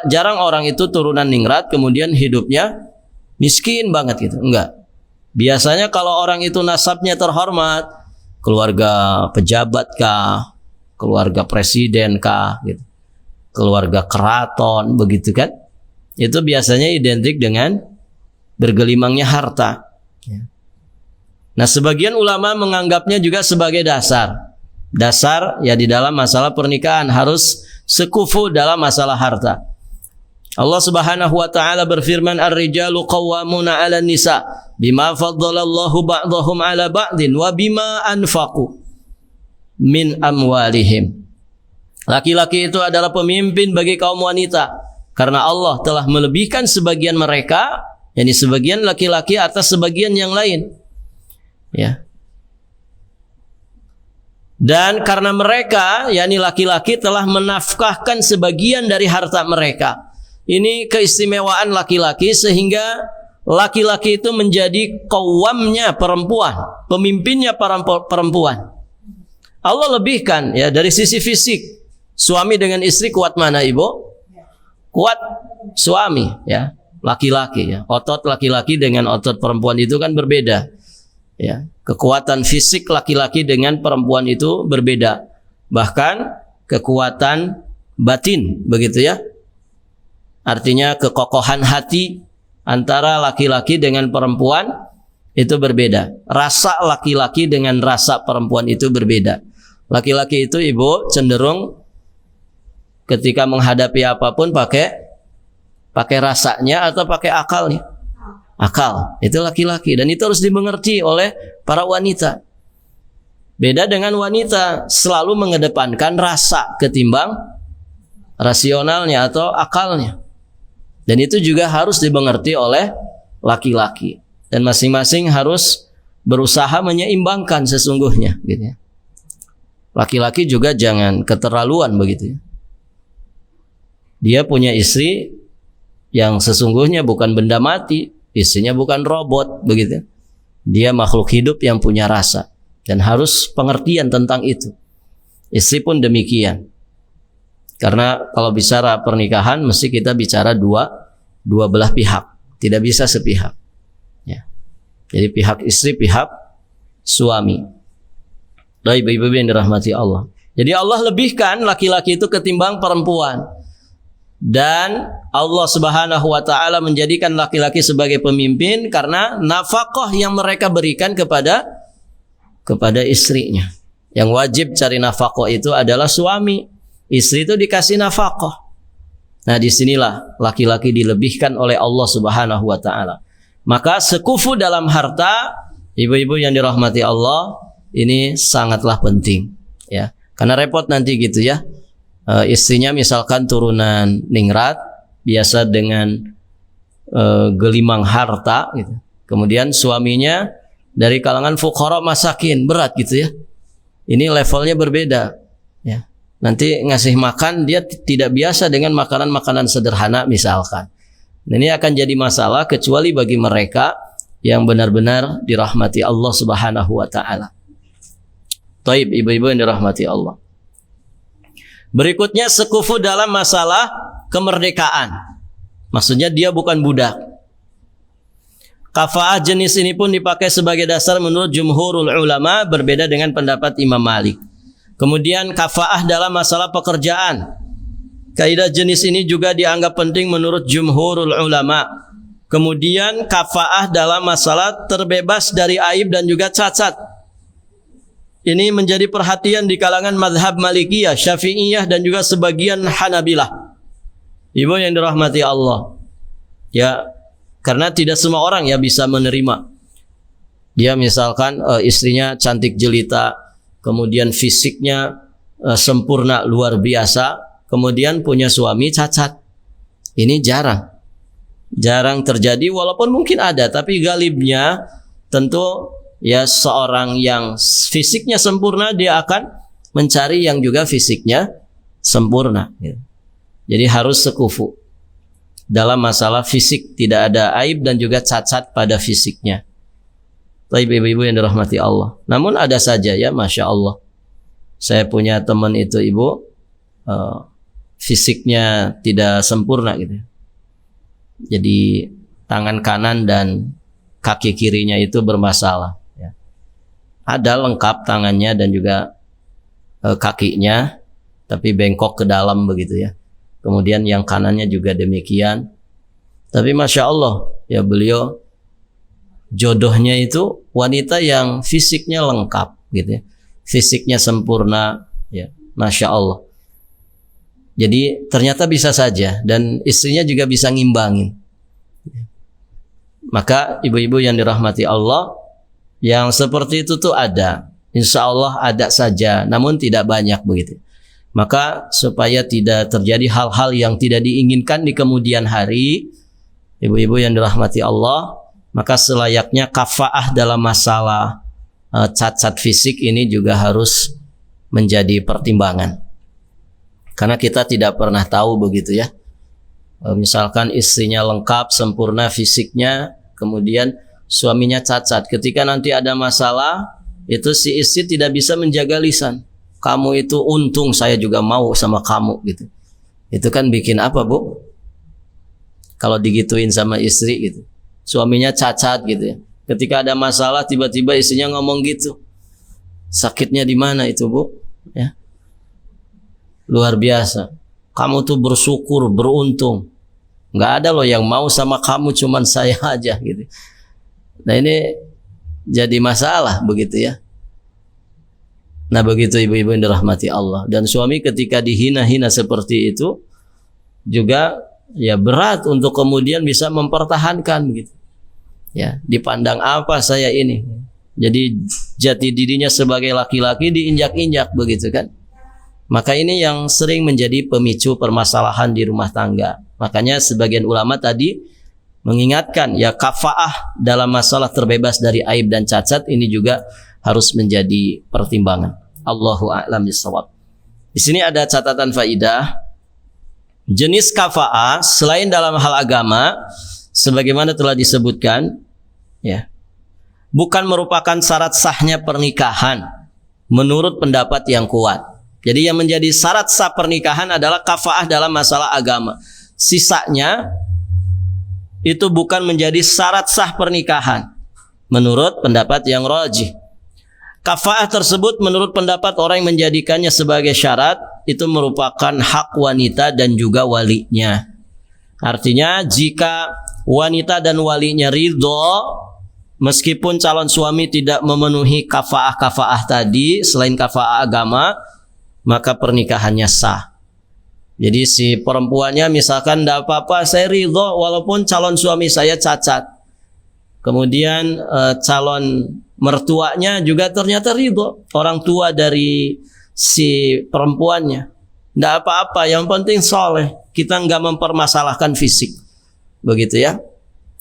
Jarang orang itu turunan ningrat kemudian hidupnya miskin banget gitu, enggak. Biasanya kalau orang itu nasabnya terhormat, keluarga pejabat kah, keluarga presiden kah gitu, keluarga keraton begitu kan, itu biasanya identik dengan bergelimangnya harta. Nah, sebagian ulama menganggapnya juga sebagai dasar ya di dalam masalah pernikahan harus sekufu dalam masalah harta. Allah Subhanahu wa taala berfirman, ar-rijalu qawwamuna 'alan nisa bima faddalallahu ba'dahum 'ala ba'din wa bima anfaqu min amwalihim. Laki-laki itu adalah pemimpin bagi kaum wanita karena Allah telah melebihkan sebagian mereka, yakni sebagian laki-laki atas sebagian yang lain. Ya. Dan karena mereka, yakni laki-laki telah menafkahkan sebagian dari harta mereka. Ini keistimewaan laki-laki sehingga laki-laki itu menjadi qawwamnya perempuan, pemimpinnya para perempuan. Allah lebihkan ya dari sisi fisik. Suami dengan istri kuat mana, Ibu? Kuat suami ya, laki-laki ya. Otot laki-laki dengan otot perempuan itu kan berbeda. Ya, kekuatan fisik laki-laki dengan perempuan itu berbeda. Bahkan kekuatan batin begitu ya. Artinya kekokohan hati antara laki-laki dengan perempuan itu berbeda. Rasa laki-laki dengan rasa perempuan itu berbeda. Laki-laki itu, Ibu, cenderung ketika menghadapi apapun pakai rasanya atau pakai akalnya. Akal, itu laki-laki dan itu harus dimengerti oleh para wanita. Beda dengan wanita selalu mengedepankan rasa ketimbang rasionalnya atau akalnya. Dan itu juga harus dimengerti oleh laki-laki. Dan masing-masing harus berusaha menyeimbangkan sesungguhnya gitu ya. Laki-laki juga jangan keterlaluan begitu ya. Dia punya istri yang sesungguhnya bukan benda mati, istrinya bukan robot begitu. Dia makhluk hidup yang punya rasa dan harus pengertian tentang itu. Istri pun demikian. Karena kalau bicara pernikahan mesti kita bicara dua belah pihak, tidak bisa sepihak. Ya. Jadi pihak istri, pihak suami. Dan ibu-ibu yang dirahmati Allah. Jadi Allah lebihkan laki-laki itu ketimbang perempuan. Dan Allah Subhanahu wa taala menjadikan laki-laki sebagai pemimpin karena nafkah yang mereka berikan kepada istrinya. Yang wajib cari nafkah itu adalah suami. Istri itu dikasih nafkah. Nah, disinilah laki-laki dilebihkan oleh Allah Subhanahu wa taala. Maka sekufu dalam harta, ibu-ibu yang dirahmati Allah, ini sangatlah penting ya. Karena repot nanti gitu ya. Istrinya misalkan turunan ningrat, biasa dengan gelimang harta gitu. Kemudian suaminya dari kalangan fuqara masakin, berat gitu ya. Ini levelnya berbeda ya. Nanti ngasih makan dia tidak biasa dengan makanan-makanan sederhana misalkan. Ini akan jadi masalah kecuali bagi mereka yang benar-benar dirahmati Allah Subhanahu wa taala. Taib, ibu-ibu yang dirahmati Allah. Berikutnya sekufu dalam masalah kemerdekaan. Maksudnya dia bukan budak. Kafa'ah jenis ini pun dipakai sebagai dasar menurut jumhurul ulama, berbeda dengan pendapat Imam Malik. Kemudian kafa'ah dalam masalah pekerjaan. Kaidah jenis ini juga dianggap penting menurut jumhurul ulama. Kemudian kafa'ah dalam masalah terbebas dari aib dan juga cacat. Ini menjadi perhatian di kalangan mazhab Malikiyah, Syafi'iyah dan juga sebagian Hanabilah. Ibu yang dirahmati Allah. Ya, karena tidak semua orang ya bisa menerima. Dia misalkan istrinya cantik jelita, kemudian fisiknya sempurna luar biasa, kemudian punya suami cacat. Ini jarang terjadi, walaupun mungkin ada, tapi galibnya tentu ya seorang yang fisiknya sempurna dia akan mencari yang juga fisiknya sempurna. Jadi harus sekufu dalam masalah fisik, tidak ada aib dan juga cacat pada fisiknya. Ibu-ibu yang dirahmati Allah. Namun ada saja ya, Masya Allah. Saya punya teman itu ibu, fisiknya tidak sempurna gitu. Jadi tangan kanan dan kaki kirinya itu bermasalah. Ya. Ada lengkap tangannya dan juga kakinya, tapi bengkok ke dalam begitu ya. Kemudian yang kanannya juga demikian. Tapi Masya Allah, ya beliau jodohnya itu wanita yang fisiknya lengkap gitu ya. Fisiknya sempurna ya, Masya Allah. Jadi ternyata bisa saja dan istrinya juga bisa ngimbangin. Maka ibu-ibu yang dirahmati Allah, yang seperti itu tuh ada. Insya Allah ada saja, namun tidak banyak begitu. Maka supaya tidak terjadi hal-hal yang tidak diinginkan di kemudian hari, ibu-ibu yang dirahmati Allah, maka selayaknya kafa'ah dalam masalah cacat fisik ini juga harus menjadi pertimbangan. Karena kita tidak pernah tahu begitu ya. Misalkan istrinya lengkap, sempurna fisiknya, kemudian suaminya cacat. Ketika nanti ada masalah, itu si istri tidak bisa menjaga lisan. Kamu itu untung saya juga mau sama kamu gitu. Itu kan bikin apa, Bu? Kalau digituin sama istri gitu. Suaminya cacat gitu ya. Ketika ada masalah tiba-tiba istrinya ngomong gitu. Sakitnya di mana itu, Bu? Ya. Luar biasa. Kamu tuh bersyukur, beruntung. Nggak ada loh yang mau sama kamu, cuman saya aja gitu. Nah ini jadi masalah begitu ya. Nah begitu ibu-ibu yang dirahmati Allah. Dan suami ketika dihina-hina seperti itu juga ya berat untuk kemudian bisa mempertahankan gitu. Ya, dipandang apa saya ini? Jadi jati dirinya sebagai laki-laki diinjak-injak begitu kan? Maka ini yang sering menjadi pemicu permasalahan di rumah tangga. Makanya sebagian ulama tadi mengingatkan ya kafaah dalam masalah terbebas dari aib dan cacat ini juga harus menjadi pertimbangan. Allahu a'lam bishawab. Di sini ada catatan faidah. Jenis kafaah selain dalam hal agama sebagaimana telah disebutkan ya, bukan merupakan syarat sahnya pernikahan menurut pendapat yang kuat. Jadi yang menjadi syarat sah pernikahan adalah kafaah dalam masalah agama. Sisanya itu bukan menjadi syarat sah pernikahan menurut pendapat yang rajih. Kafaah tersebut menurut pendapat orang yang menjadikannya sebagai syarat itu merupakan hak wanita dan juga walinya. Artinya jika wanita dan walinya ridho meskipun calon suami tidak memenuhi kafaah-kafaah tadi selain kafaah agama, maka pernikahannya sah. Jadi si perempuannya misalkan tidak apa-apa, saya ridho walaupun calon suami saya cacat. Kemudian calon mertuanya juga ternyata ridho, orang tua dari si perempuannya. Tidak apa-apa, yang penting soleh. Kita nggak mempermasalahkan fisik. Begitu ya.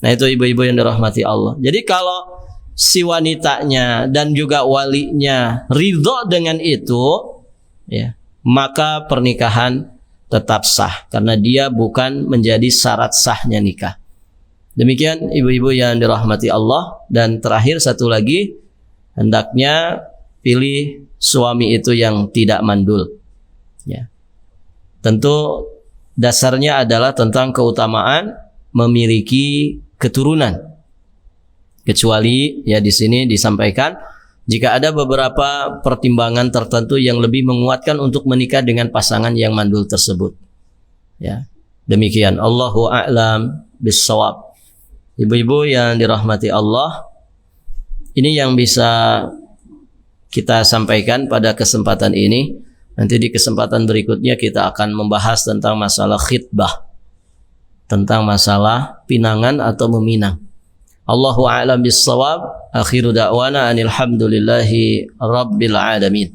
Nah itu ibu-ibu yang dirahmati Allah. Jadi kalau si wanitanya dan juga walinya ridho dengan itu, ya, maka pernikahan tetap sah karena dia bukan menjadi syarat sahnya nikah. Demikian ibu-ibu yang dirahmati Allah. Dan terakhir satu lagi, hendaknya pilih suami itu yang tidak mandul ya. Tentu dasarnya adalah tentang keutamaan memiliki keturunan. Kecuali ya di sini disampaikan jika ada beberapa pertimbangan tertentu yang lebih menguatkan untuk menikah dengan pasangan yang mandul tersebut. Ya. Demikian, Allahu a'lam bishawab. Ibu-ibu yang dirahmati Allah, ini yang bisa kita sampaikan pada kesempatan ini. Nanti di kesempatan berikutnya kita akan membahas tentang masalah khitbah, tentang masalah pinangan atau meminang. Allahu a'lam bishawab. Akhiru da'wana anil hamdulillahi rabbil alamin.